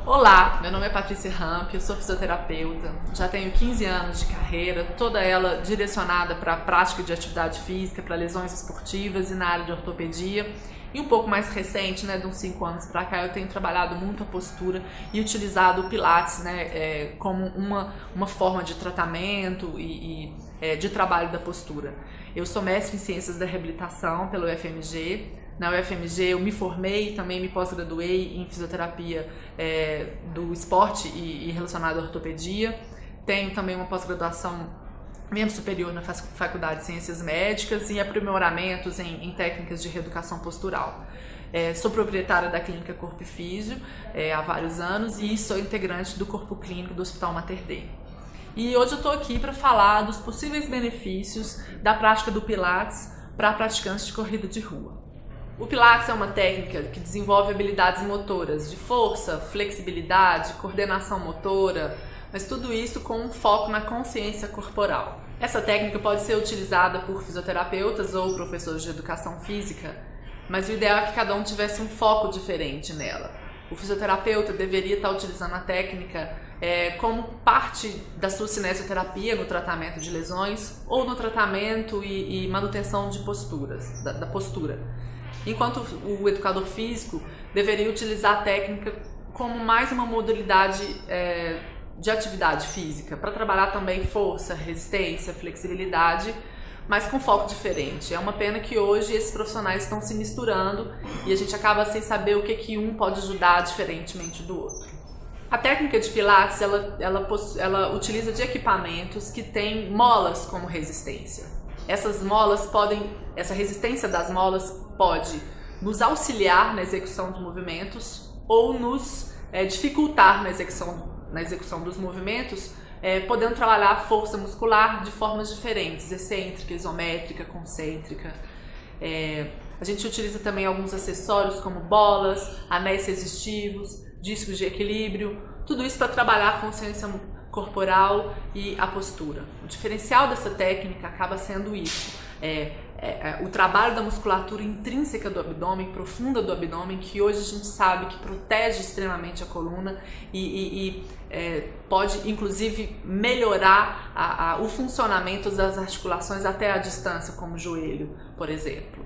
Olá, meu nome é Patrícia Ramp, eu sou fisioterapeuta, já tenho 15 anos de carreira, toda ela direcionada para a prática de atividade física, para lesões esportivas e na área de ortopedia. E um pouco mais recente, de uns 5 anos para cá, eu tenho trabalhado muito a postura e utilizado o Pilates como uma forma de tratamento e de trabalho da postura. Eu sou mestre em Ciências da Reabilitação pela UFMG. Na UFMG eu me formei e também me pós-graduei em fisioterapia do esporte e relacionado à ortopedia. Tenho também uma pós-graduação membro superior na Faculdade de Ciências Médicas e aprimoramentos em técnicas de reeducação postural. Sou proprietária da Clínica Corpo e Físio há vários anos e sou integrante do Corpo Clínico do Hospital Mater Dei. E hoje eu estou aqui para falar dos possíveis benefícios da prática do Pilates para praticantes de corrida de rua. O Pilates é uma técnica que desenvolve habilidades motoras de força, flexibilidade, coordenação motora, mas tudo isso com um foco na consciência corporal. Essa técnica pode ser utilizada por fisioterapeutas ou professores de educação física, mas o ideal é que cada um tivesse um foco diferente nela. O fisioterapeuta deveria estar utilizando a técnica como parte da sua cinesioterapia no tratamento de lesões ou no tratamento e manutenção de posturas, da postura. Enquanto o educador físico deveria utilizar a técnica como mais uma modalidade de atividade física, para trabalhar também força, resistência, flexibilidade, mas com foco diferente. É uma pena que hoje esses profissionais estão se misturando e a gente acaba sem saber o que um pode ajudar diferentemente do outro. A técnica de Pilates, ela utiliza de equipamentos que têm molas como resistência. Essa resistência das molas pode nos auxiliar na execução de movimentos ou nos dificultar na execução dos movimentos, podendo trabalhar a força muscular de formas diferentes, excêntrica, isométrica, concêntrica. A gente utiliza também alguns acessórios como bolas, anéis resistivos, discos de equilíbrio, tudo isso para trabalhar a consciência corporal e a postura. O diferencial dessa técnica acaba sendo isso, o trabalho da musculatura intrínseca do abdômen, profunda do abdômen, que hoje a gente sabe que protege extremamente a coluna e pode inclusive melhorar o funcionamento das articulações até a distância, como o joelho, por exemplo.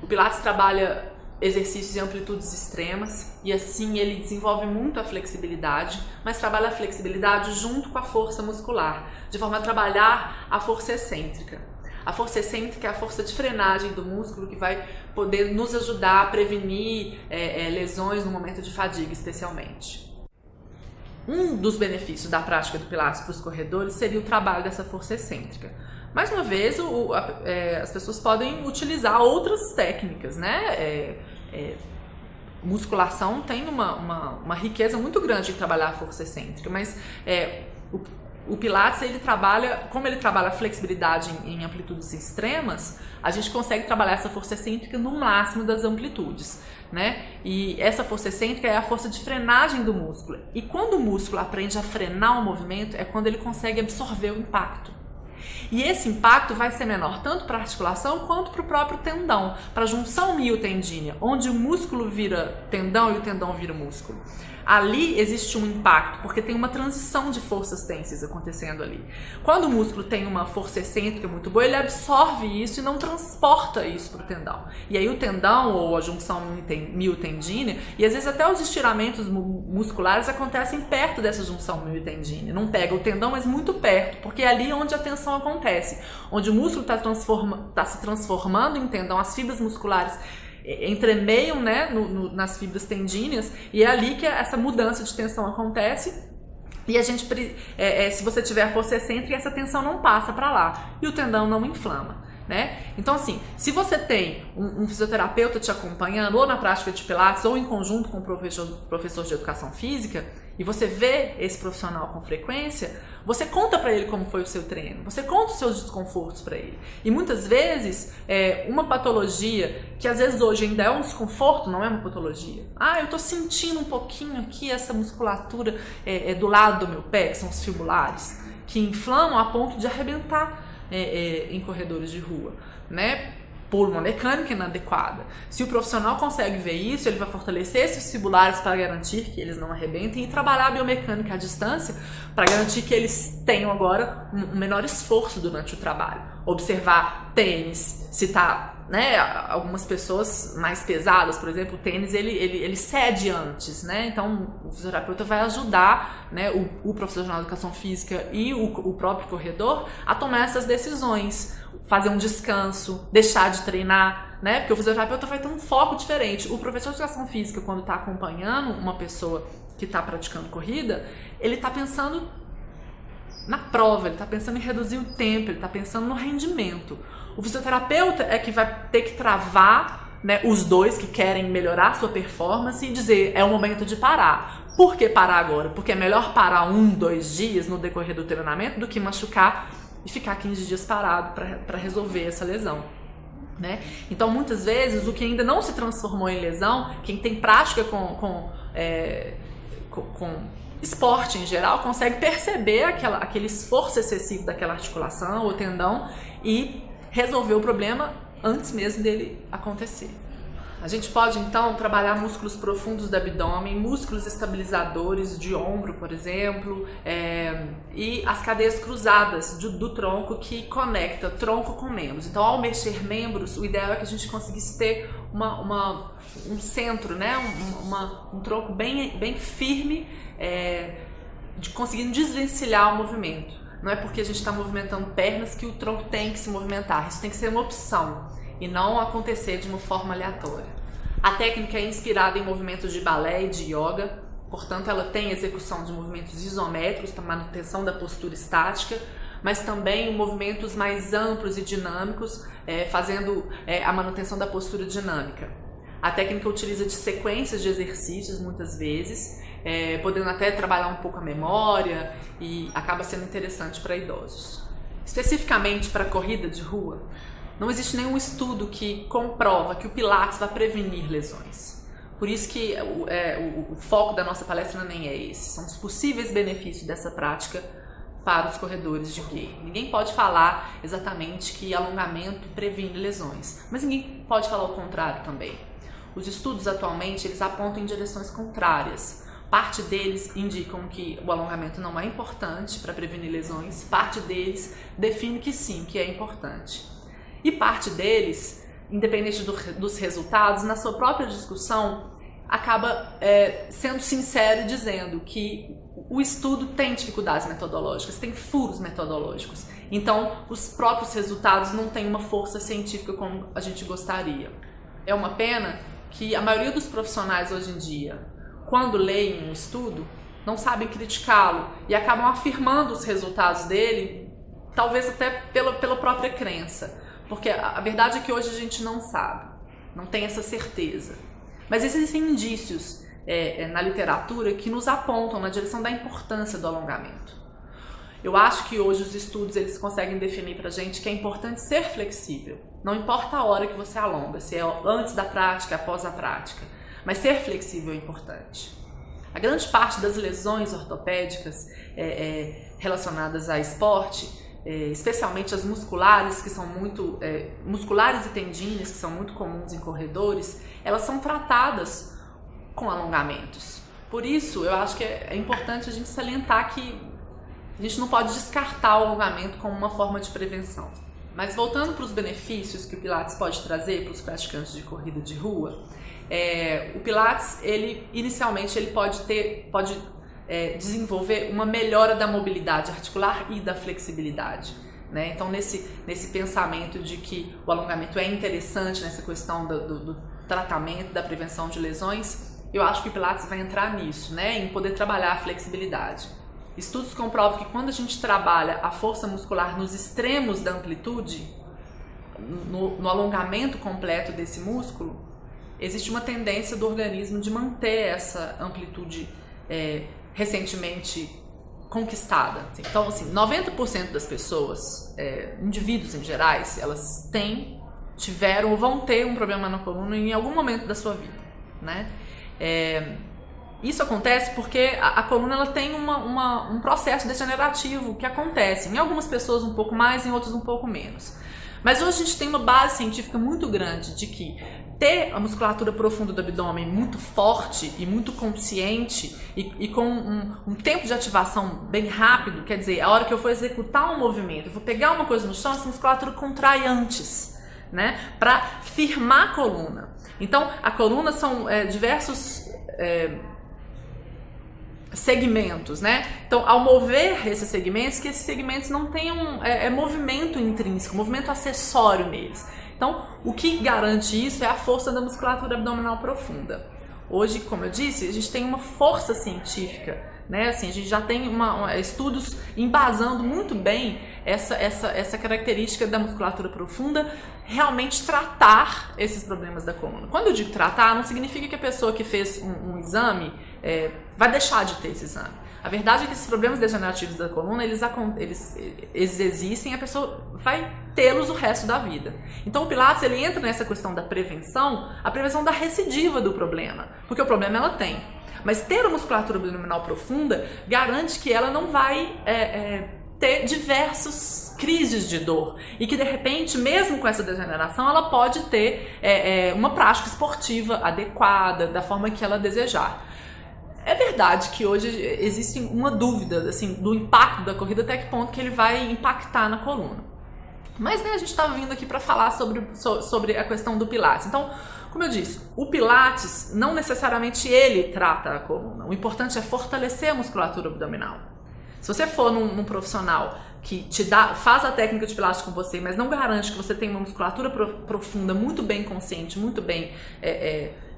O Pilates trabalha exercícios em amplitudes extremas e assim ele desenvolve muito a flexibilidade, mas trabalha a flexibilidade junto com a força muscular, de forma a trabalhar a força excêntrica. A força excêntrica é a força de frenagem do músculo que vai poder nos ajudar a prevenir lesões no momento de fadiga, especialmente. Um dos benefícios da prática do Pilates para os corredores seria o trabalho dessa força excêntrica. Mais uma vez, as pessoas podem utilizar outras técnicas, musculação tem uma riqueza muito grande em trabalhar a força excêntrica, mas o Pilates, como ele trabalha a flexibilidade em amplitudes extremas, a gente consegue trabalhar essa força excêntrica no máximo das amplitudes, E essa força excêntrica é a força de frenagem do músculo. E quando o músculo aprende a frenar o movimento, é quando ele consegue absorver o impacto. E esse impacto vai ser menor tanto para a articulação quanto para o próprio tendão, para a junção miotendínea, onde o músculo vira tendão e o tendão vira músculo. Ali existe um impacto, porque tem uma transição de forças tensas acontecendo ali. Quando o músculo tem uma força excêntrica muito boa, ele absorve isso e não transporta isso para o tendão. E aí o tendão ou a junção miotendínea, e às vezes até os estiramentos musculares acontecem perto dessa junção miotendínea. Não pega o tendão, mas muito perto, porque é ali onde a tensão acontece. Onde o músculo está se transformando em tendão, as fibras musculares entremeiam nas fibras tendíneas e é ali que essa mudança de tensão acontece e a gente, se você tiver a força excêntrica, essa tensão não passa para lá e o tendão não inflama. Então assim, se você tem um fisioterapeuta te acompanhando ou na prática de Pilates ou em conjunto com o professor de educação física e você vê esse profissional com frequência, você conta para ele como foi o seu treino, você conta os seus desconfortos para ele. E muitas vezes, uma patologia que às vezes hoje ainda é um desconforto, não é uma patologia. Eu tô sentindo um pouquinho aqui essa musculatura do lado do meu pé, que são os fibulares, que inflamam a ponto de arrebentar em corredores de rua, por uma mecânica inadequada. Se o profissional consegue ver isso, ele vai fortalecer esses fibulares para garantir que eles não arrebentem e trabalhar a biomecânica à distância para garantir que eles tenham agora um menor esforço durante o trabalho. Observar tênis, se está, né, algumas pessoas mais pesadas, por exemplo, o tênis ele cede antes, né? Então o fisioterapeuta vai ajudar, né, o profissional de educação física e o próprio corredor a tomar essas decisões, fazer um descanso, deixar de treinar, né? Porque o fisioterapeuta vai ter um foco diferente. O professor de educação física, quando está acompanhando uma pessoa que está praticando corrida, ele está pensando na prova, ele está pensando em reduzir o tempo, ele está pensando no rendimento. O fisioterapeuta é que vai ter que travar, né, os dois que querem melhorar a sua performance e dizer, é o momento de parar. Por que parar agora? Porque é melhor parar 1, 2 dias no decorrer do treinamento do que machucar e ficar 15 dias parado para resolver essa lesão, né? Então, muitas vezes, o que ainda não se transformou em lesão, quem tem prática com esporte em geral, consegue perceber aquele esforço excessivo daquela articulação ou tendão e resolver o problema antes mesmo dele acontecer. A gente pode, então, trabalhar músculos profundos do abdômen, músculos estabilizadores de ombro, por exemplo, e as cadeias cruzadas do tronco que conecta tronco com membros. Então, ao mexer membros, o ideal é que a gente conseguisse ter um centro, né? um tronco bem firme, de conseguindo desvencilhar o movimento. Não é porque a gente está movimentando pernas que o tronco tem que se movimentar. Isso tem que ser uma opção e não acontecer de uma forma aleatória. A técnica é inspirada em movimentos de balé e de yoga, portanto ela tem execução de movimentos isométricos para manutenção da postura estática, mas também movimentos mais amplos e dinâmicos, fazendo a manutenção da postura dinâmica. A técnica utiliza de sequências de exercícios muitas vezes, podendo até trabalhar um pouco a memória e acaba sendo interessante para idosos. Especificamente para corrida de rua, não existe nenhum estudo que comprova que o Pilates vai prevenir lesões. Por isso que o foco da nossa palestra nem é esse. São os possíveis benefícios dessa prática para os corredores de rua. Ninguém pode falar exatamente que alongamento previne lesões, mas ninguém pode falar o contrário também. Os estudos atualmente eles apontam em direções contrárias. Parte deles indicam que o alongamento não é importante para prevenir lesões, parte deles define que sim, que é importante. E parte deles, independente dos resultados, na sua própria discussão, acaba sendo sincero e dizendo que o estudo tem dificuldades metodológicas, tem furos metodológicos. Então, os próprios resultados não têm uma força científica como a gente gostaria. É uma pena que a maioria dos profissionais hoje em dia, quando leem um estudo, não sabem criticá-lo e acabam afirmando os resultados dele, talvez até pela própria crença. Porque a verdade é que hoje a gente não sabe, não tem essa certeza. Mas existem indícios na literatura que nos apontam na direção da importância do alongamento. Eu acho que hoje os estudos eles conseguem definir pra gente que é importante ser flexível. Não importa a hora que você alonga, se é antes da prática, após a prática. Mas ser flexível é importante. A grande parte das lesões ortopédicas relacionadas a esporte, especialmente as musculares, que são muito musculares e tendíneas, que são muito comuns em corredores, elas são tratadas com alongamentos. Por isso, eu acho que é importante a gente salientar que a gente não pode descartar o alongamento como uma forma de prevenção. Mas voltando para os benefícios que o Pilates pode trazer para os praticantes de corrida de rua, o Pilates, inicialmente, ele pode desenvolver uma melhora da mobilidade articular e da flexibilidade, né? Então, nesse pensamento de que o alongamento é interessante nessa questão do tratamento, da prevenção de lesões, eu acho que o Pilates vai entrar nisso, né? Em poder trabalhar a flexibilidade. Estudos comprovam que quando a gente trabalha a força muscular nos extremos da amplitude, no alongamento completo desse músculo, existe uma tendência do organismo de manter essa amplitude recentemente conquistada. Então, assim, 90% das pessoas, indivíduos em gerais, elas tiveram ou vão ter um problema na coluna em algum momento da sua vida, né? Isso acontece porque a coluna ela tem um processo degenerativo que acontece em algumas pessoas um pouco mais, em outras um pouco menos. Mas hoje a gente tem uma base científica muito grande de que ter a musculatura profunda do abdômen muito forte e muito consciente e com um tempo de ativação bem rápido, quer dizer, a hora que eu for executar um movimento, eu vou pegar uma coisa no chão, essa musculatura contrai antes, né, para firmar a coluna. Então, a coluna são diversos segmentos, né? Então, ao mover esses segmentos, que esses segmentos não tenham movimento intrínseco, movimento acessório neles. Então, o que garante isso é a força da musculatura abdominal profunda. Hoje, como eu disse, a gente tem uma força científica, né? Assim, a gente já tem estudos embasando muito bem essa característica da musculatura profunda realmente tratar esses problemas da coluna. Quando eu digo tratar, não significa que a pessoa que fez um exame vai deixar de ter esse exame. A verdade é que esses problemas degenerativos da coluna, eles existem e a pessoa vai tê-los o resto da vida. Então o Pilates, ele entra nessa questão da prevenção, a prevenção da recidiva do problema, porque o problema ela tem. Mas ter a musculatura abdominal profunda garante que ela não vai ter diversas crises de dor e que de repente, mesmo com essa degeneração, ela pode ter uma prática esportiva adequada, da forma que ela desejar. É verdade que hoje existe uma dúvida assim, do impacto da corrida, até que ponto que ele vai impactar na coluna. Mas né, a gente está vindo aqui para falar sobre a questão do Pilates. Então, como eu disse, o Pilates não necessariamente ele trata a coluna. O importante é fortalecer a musculatura abdominal. Se você for num profissional que faz a técnica de Pilates com você, mas não garante que você tenha uma musculatura profunda muito bem consciente, muito bem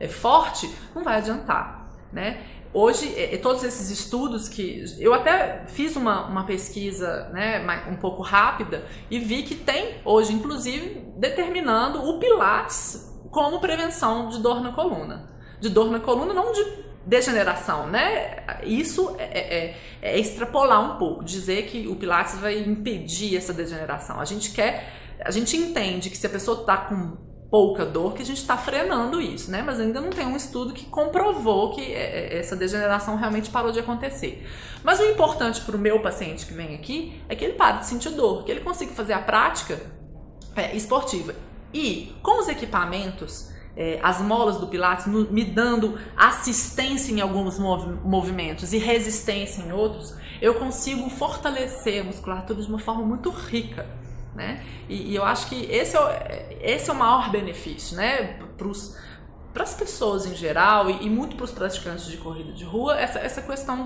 forte, não vai adiantar, né? Hoje, todos esses estudos que... Eu até fiz uma pesquisa, né, um pouco rápida e vi que tem hoje, inclusive, determinando o Pilates como prevenção de dor na coluna. De dor na coluna, não de degeneração, né? Isso é extrapolar um pouco, dizer que o Pilates vai impedir essa degeneração. A gente entende que se a pessoa está com pouca dor, que a gente está frenando isso, né? Mas ainda não tem um estudo que comprovou que essa degeneração realmente parou de acontecer. Mas o importante para o meu paciente que vem aqui é que ele pare de sentir dor, que ele consiga fazer a prática esportiva. E com os equipamentos, as molas do Pilates me dando assistência em alguns movimentos e resistência em outros, eu consigo fortalecer a musculatura de uma forma muito rica. Né? E eu acho que esse é o maior benefício, né? Para as pessoas em geral e muito para os praticantes de corrida de rua, essa questão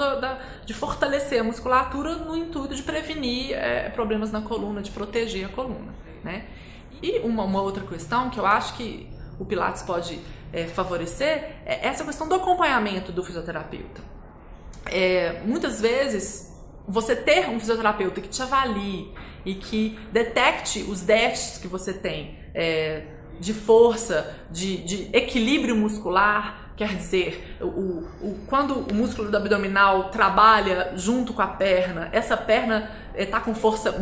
de fortalecer a musculatura no intuito de prevenir problemas na coluna, de proteger a coluna, né? E uma outra questão que eu acho que o Pilates pode favorecer é essa questão do acompanhamento do fisioterapeuta. Muitas vezes você ter um fisioterapeuta que te avalie e que detecte os déficits que você tem de força, de equilíbrio muscular, quer dizer, quando o músculo do abdominal trabalha junto com a perna, essa perna está com força,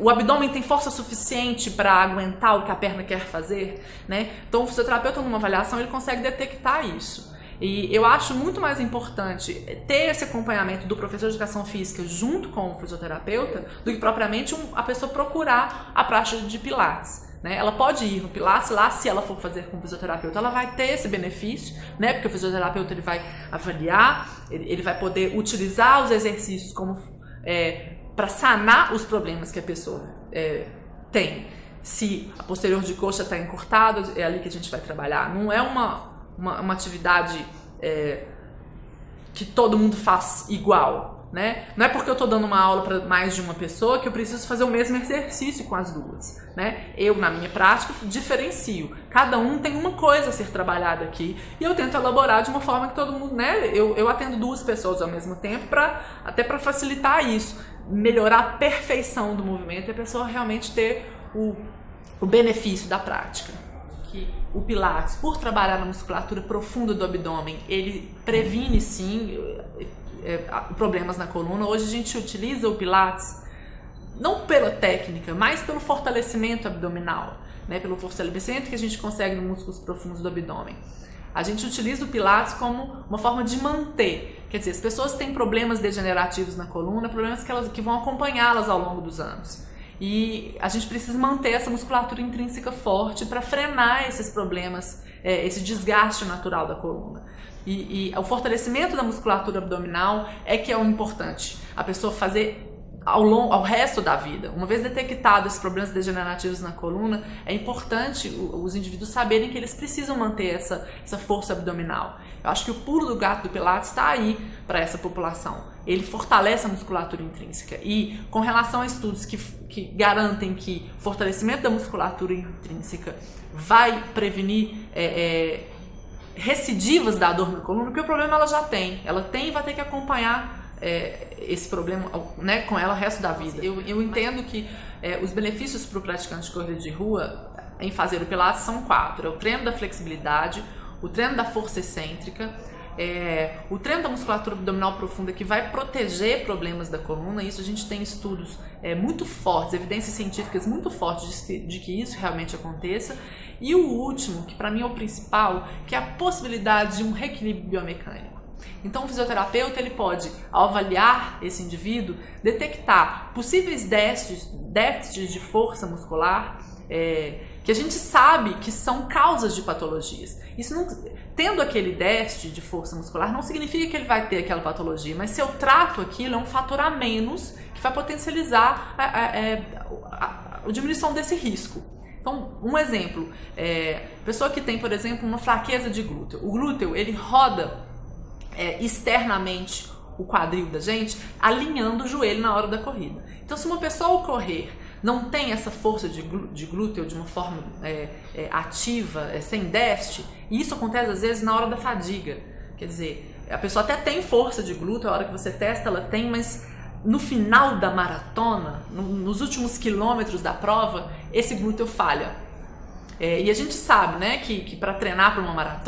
o abdômen tem força suficiente para aguentar o que a perna quer fazer, né? Então o fisioterapeuta numa avaliação ele consegue detectar isso. E eu acho muito mais importante ter esse acompanhamento do professor de educação física junto com o fisioterapeuta do que propriamente a pessoa procurar a prática de Pilates, né? Ela pode ir no Pilates lá, se ela for fazer com o fisioterapeuta, ela vai ter esse benefício, né? Porque o fisioterapeuta ele vai avaliar, ele vai poder utilizar os exercícios como para sanar os problemas que a pessoa tem. Se a posterior de coxa está encurtada, é ali que a gente vai trabalhar. Não é uma atividade que todo mundo faz igual, né? Não é porque eu estou dando uma aula para mais de uma pessoa que eu preciso fazer o mesmo exercício com as duas, né? Eu, na minha prática, diferencio. Cada um tem uma coisa a ser trabalhada aqui e eu tento elaborar de uma forma que todo mundo, né? Eu atendo duas pessoas ao mesmo tempo até para facilitar isso, melhorar a perfeição do movimento e a pessoa realmente ter o benefício da prática. Que o Pilates, por trabalhar na musculatura profunda do abdômen, ele previne sim problemas na coluna. Hoje a gente utiliza o Pilates não pela técnica, mas pelo fortalecimento abdominal, né? Pelo fortalecimento que a gente consegue nos músculos profundos do abdômen. A gente utiliza o Pilates como uma forma de manter, quer dizer, as pessoas têm problemas degenerativos na coluna, problemas que vão acompanhá-las ao longo dos anos. E a gente precisa manter essa musculatura intrínseca forte para frenar esses problemas, esse desgaste natural da coluna. E o fortalecimento da musculatura abdominal é que é o importante. A pessoa fazer ao resto da vida. Uma vez detectados esses problemas degenerativos na coluna, é importante os indivíduos saberem que eles precisam manter essa força abdominal. Eu acho que o pulo do gato do Pilates está aí para essa população. Ele fortalece a musculatura intrínseca. E com relação a estudos que garantem que o fortalecimento da musculatura intrínseca vai prevenir recidivas da dor na coluna, porque o problema ela já tem. Ela tem e vai ter que acompanhar esse problema, né, com ela o resto da vida. Eu entendo que os benefícios para o praticante de corrida de rua em fazer o Pilates são 4. É o treino da flexibilidade, o treino da força excêntrica, o treino da musculatura abdominal profunda, que vai proteger problemas da coluna. Isso a gente tem estudos muito fortes, evidências científicas muito fortes de que isso realmente aconteça. E o último, que para mim é o principal, que é a possibilidade de um reequilíbrio biomecânico. Então o fisioterapeuta ele pode, ao avaliar esse indivíduo, detectar possíveis déficits de força muscular, que a gente sabe que são causas de patologias. Isso não, tendo aquele déficit de força muscular não significa que ele vai ter aquela patologia, mas se eu trato aquilo é um fator a menos que vai potencializar a diminuição desse risco. Então, um exemplo, pessoa que tem, por exemplo, uma fraqueza de glúteo. O glúteo, ele roda externamente o quadril da gente, alinhando o joelho na hora da corrida. Então, se uma pessoa ao correr não tem essa força de glúteo de uma forma ativa, sem déficit, e isso acontece às vezes na hora da fadiga. Quer dizer, a pessoa até tem força de glúteo, a hora que você testa ela tem, mas no final da maratona, nos últimos quilômetros da prova, esse glúteo falha. E a gente sabe, né, que para treinar para uma maratona,